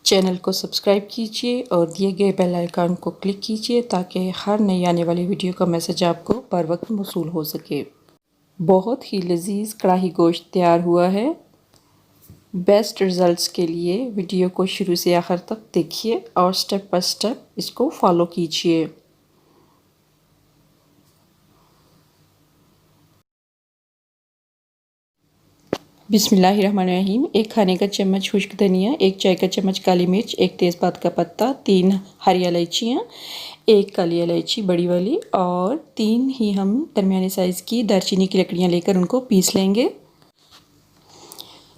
Channel को subscribe कीजिए और दिए गए बेल आइकन को क्लिक कीजिए ताकि हर नई आने वाली वीडियो का मैसेज आपको बर वक्त मौसूल हो सके। बहुत ही लजीज कढ़ाई गोश्त तैयार हुआ है। बेस्ट रिज़ल्ट्स के लिए वीडियो को शुरू से आखिर तक देखिए और स्टेप बाय स्टेप इसको फॉलो कीजिए। बिस्मिल्लाहिर्रहमानिर्रहीम। एक खाने का चम्मच खुश्क धनिया, एक चाय का चम्मच काली मिर्च, एक तेज़पात का पत्ता, 3 हरी इलायचियाँ, एक काली इलायची बड़ी वाली और 3 ही हम दरमियाने साइज़ की दालचीनी की लकड़ियाँ लेकर उनको पीस लेंगे।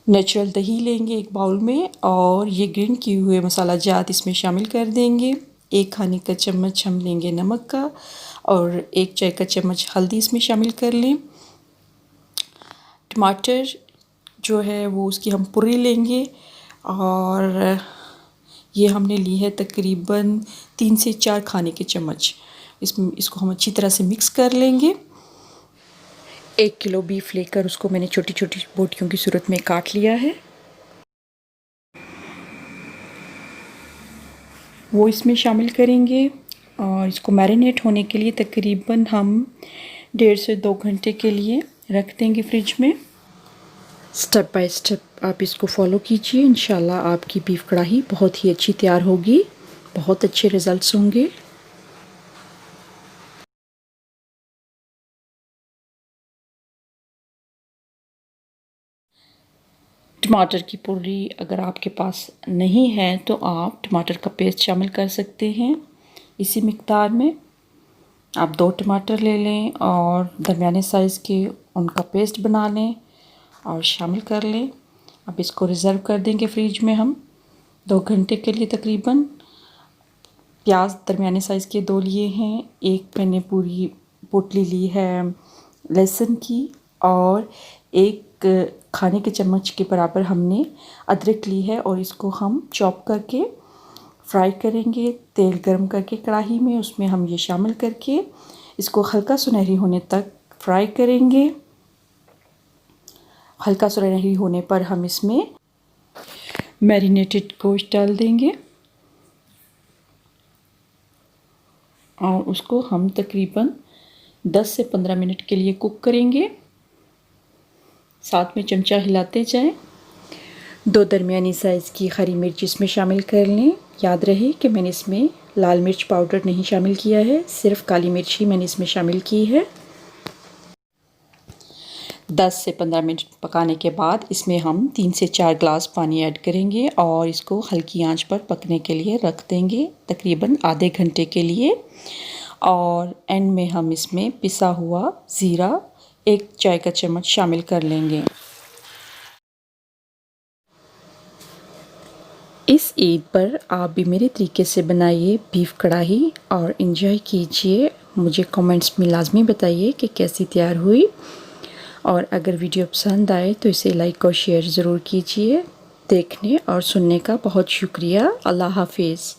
नेचुरल दही लेंगे एक बाउल में और ये ग्राइंड किए हुए मसाला जात इसमें शामिल कर देंगे। एक खाने का चम्मच हम लेंगे नमक का और एक चाय का चम्मच हल्दी इसमें शामिल कर लें। टमाटर जो है वो उसकी हम पुरी लेंगे और ये हमने ली है तकरीबन 3 से 4 खाने के चम्मच। इसको हम अच्छी तरह से मिक्स कर लेंगे। 1 किलो बीफ लेकर उसको मैंने छोटी छोटी बोटियों की सूरत में काट लिया है। वो इसमें शामिल करेंगे और इसको मैरिनेट होने के लिए तकरीबन हम 1.5 से 2 घंटे के लिए रख देंगे फ्रिज में। स्टेप बाय स्टेप आप इसको फॉलो कीजिए। इंशाल्लाह आपकी बीफ कढ़ाई बहुत ही अच्छी तैयार होगी, बहुत अच्छे रिज़ल्ट्स होंगे। टमाटर की प्यूरी अगर आपके पास नहीं है तो आप टमाटर का पेस्ट शामिल कर सकते हैं। इसी मिक़दार में आप 2 टमाटर ले लें और दरमियाने साइज़ के उनका पेस्ट बना लें और शामिल कर लें। अब इसको रिज़र्व कर देंगे फ्रिज में हम 2 घंटे के लिए तकरीबन। प्याज दरमियाने साइज़ के 2 लिए हैं। एक मैंने पूरी पोटली ली है लहसुन की और एक खाने के चम्मच के बराबर हमने अदरक ली है और इसको हम चॉप करके फ्राई करेंगे। तेल गरम करके कढ़ाई में उसमें हम ये शामिल करके इसको हल्का सुनहरी होने तक फ्राई करेंगे। हल्का सुनहरी होने पर हम इसमें मैरिनेटेड गोश्त डाल देंगे और उसको हम तकरीबन 10 से 15 मिनट के लिए कुक करेंगे। साथ में चमचा हिलाते जाएं। 2 दरमियानी साइज़ की हरी मिर्च इसमें शामिल कर लें। याद रहे कि मैंने इसमें लाल मिर्च पाउडर नहीं शामिल किया है, सिर्फ काली मिर्च ही मैंने इसमें शामिल की है। 10 से 15 मिनट पकाने के बाद इसमें हम 3 से 4 ग्लास पानी ऐड करेंगे और इसको हल्की आंच पर पकने के लिए रख देंगे तकरीबन आधे घंटे के लिए। और एंड में हम इसमें पिसा हुआ ज़ीरा 1 चाय का चम्मच शामिल कर लेंगे। इस ईद पर आप भी मेरे तरीके से बनाइए बीफ कढ़ाई और इन्जॉय कीजिए। मुझे कमेंट्स में लाजमी बताइए कि कैसी तैयार हुई और अगर वीडियो पसंद आए तो इसे लाइक और शेयर ज़रूर कीजिए। देखने और सुनने का बहुत शुक्रिया। अल्लाह हाफिज़।